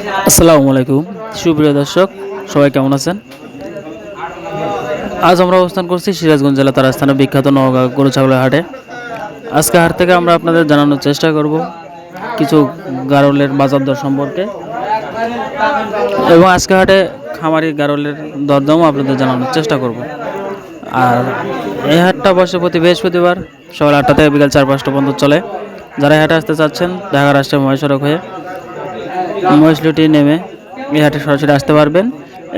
আসসালামু আলাইকুম সুপ্রিয় দর্শক, সবাই কেমন আছেন? আজ আমরা অবস্থান করছি সিরাজগঞ্জ জেলা তার স্থানে বিখ্যাত নওগাঁ গরু ছাগলের হাটে। আজকে হাট থেকে আমরা আপনাদের জানানোর চেষ্টা করব কিছু গারলের বাজার দর সম্পর্কে, এবং আজকে হাটে খামারি গারলের দরদামও আপনাদের জানানোর চেষ্টা করব। আর এই হাটটা বসে প্রতি বৃহস্পতিবার সকাল 8টা থেকে বিকাল 4-5টা পর্যন্ত চলে। যারা হাটে আসতে চাচ্ছেন ঢাকা রাষ্ট্রীয় মহাসড়ক হয়ে মহিষলুটি নেমে এই হাটে সরাসরি আসতে পারবেন,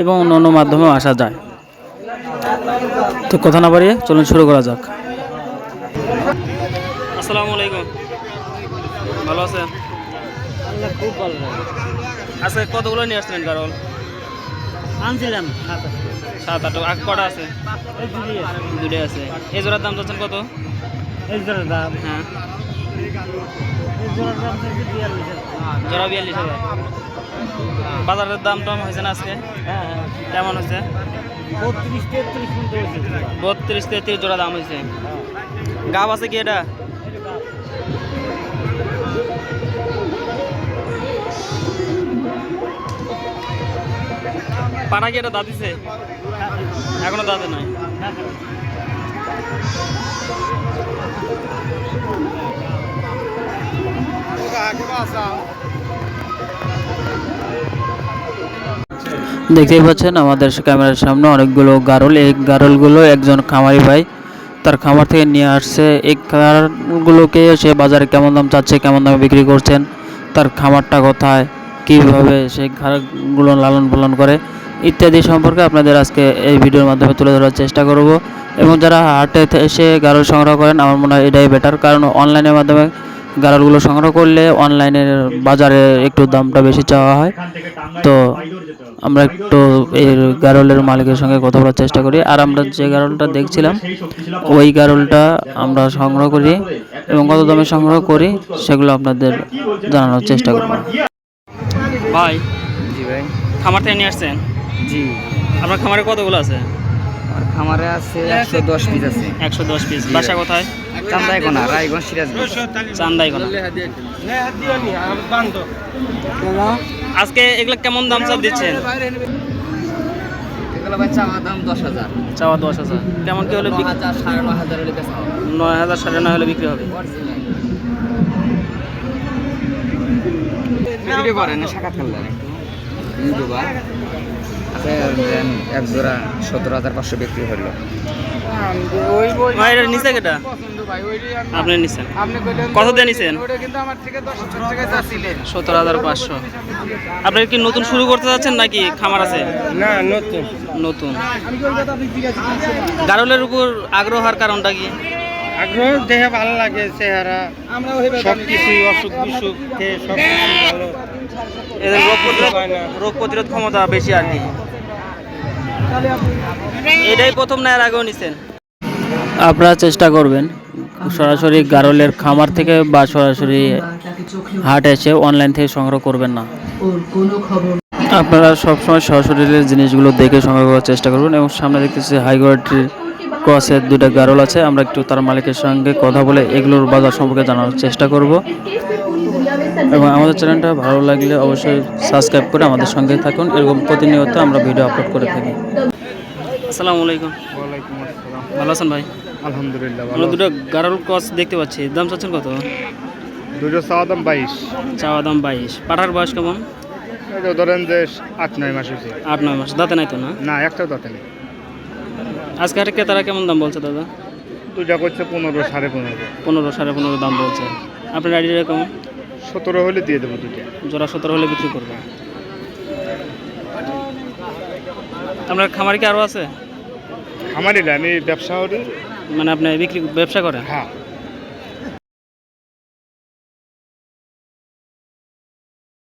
এবং অন্য মাধ্যমেও আসা যায়। তো কথা না বাড়িয়ে চলুন শুরু করা যাক। আসসালামু আলাইকুম, ভালো আছেন? খুব ভালো আজকে কতগুলো নিয়ে আসছিলেন গারল? আনছিলাম 7-8 আগে কটা আছে? দুটোই আছে। এই জোড়ার দাম চাচ্ছেন কত? এই জোড়ার দাম হ্যাঁ, এই জোড়ার দাম 42,000। জোড়া 42,000। বাজারের দাম টাম হয়েছে না আজকে? হ্যাঁ কেমন হয়েছে? 32-33 মতো হয়েছে। 32-33 জোড়া দাম হয়েছে। গাব আছে কি এটা? পানা কি এটা দাঁত দিছে? এখনো দাঁতে নাই। দেখতেই পাচ্ছেন আমাদের ক্যামেরার সামনে অনেকগুলো গারল। এই গারলগুলো একজন খামারি ভাই তার খামার থেকে নিয়ে আসছে। এই গারলগুলোকে সে বাজারে কেমন দাম চাচ্ছে, কেমন দামে বিক্রি করছেন, তার খামারটা কোথায়, কীভাবে সেই গারলগুলো লালন পালন করে ইত্যাদি সম্পর্কে আপনাদের আজকে এই ভিডিওর মাধ্যমে তুলে ধরার চেষ্টা করব। এবং যারা হাটে এসে গারল সংগ্রহ করেন, আমার মনে হয় এটাই বেটার, কারণ অনলাইনের মাধ্যমে গারলগুলো সংগ্রহ করলে অনলাইনের বাজারে একটু দামটা বেশি চাওয়া হয়। তো আমরা একটু এই গারলের মালিকের সঙ্গে কথা বলার চেষ্টা করি। আর আমরা যে গারলটা দেখছিলাম ওই গারলটা আমরা সংগ্রহ করি, এবং কত দামে সংগ্রহ করি সেগুলো আপনাদের জানানোর চেষ্টা করব। ভাই, জি ভাই। খামার থেকে নিয়ে আসছেন? জি, আপনার খামারে কতগুলো আছে? আমার খামারে আছে 110 পিস আছে। 110 পিস। বাসা কোথায়? চান্দাইকোনা, রায়গঞ্জ, সিরাজগঞ্জ। চান্দাইকোনা। আজকে এগুলো কেমন দাম চাপ দিচ্ছেন? এগুলো ভাই চাওয়া দাম 10,000। চাওয়া 10,000। কেমন কি হলে? 9,000 9,500 হলে বেচা হবে। 9,000 9,500 হলে বিক্রি হবে। ভিডিও করেন না, সাক্ষাৎ করলেন ইউটিউবার এক জোড়া 17,500 বিক্রি হলো। ভাই এটা নিচে কেটা? আপনি নিছেন? কত দিয়ে নিছেন? 17,500। আপনি কি নতুন শুরু করতে যাচ্ছেন নাকি খামার আছে? না, নতুন নতুন। গারলের উপর আগ্রহ হওয়ার কারণটা কি? আগ্রহ, দেখে ভালো লাগে, চেহারা সব কিছু, অসুখ বিসুখ সব ভালো। এদের রোগ প্রতিরোধ ক্ষমতা বেশি আর কি। এটাই প্রথম না, এর আগেও নিছেন? আপনারা চেষ্টা করবেন সরাসরি গারলের খামার থেকে বা সরাসরি হাট এসে অনলাইন থেকে সংগ্রহ করবেন না। আপনারা সবসময় সশরীরের জিনিসগুলো দেখে সংগ্রহ করার চেষ্টা করবেন। এবং সামনে দেখতেছি হাই কোয়ালিটির ক্রসের 2টা গারল আছে। আমরা একটু তার মালিকের সঙ্গে কথা বলে এগুলোর বাজার সম্পর্কে জানানোর চেষ্টা করব। এবং আমাদের চ্যানেলটা ভালো লাগলে অবশ্যই সাবস্ক্রাইব করে আমাদের সঙ্গে থাকুন। এরকম প্রতিনিয়ত আমরা ভিডিও আপলোড করে থাকি। আসসালামু আলাইকুম। ওয়ালাইকুম আসসালাম। ভালো আছেন ভাই? আলহামদুলিল্লাহ আমরা 2টা গারল ক্রস দেখতে পাচ্ছি। দাম চাচ্ছেন কত? দুটো চাওয়া দাম 22। চাওয়া দাম 22। পাঠার বয়স কেমন? এটা ধরেন যে 8-9 মাস হয়েছে। 8-9 মাস। দাঁতে নাই তো? না, না, একটাও দাঁতে নেই। আজকে হাটে ক্রেতারা কেমন দাম বলছে দাদা? দুইটা করছে 15, 15.5। 15, 15.5 দাম বলছে। আপনার আইডিয়া কেমন? 17 হলে দিয়ে দেবো দুইটা। জোড়া 17 হলে বিক্রি করবে। আপনার খামার কি আরও আছে? আমার আমি ব্যবসা করি। মানে আপনি ব্যবসা করেন? হ্যাঁ।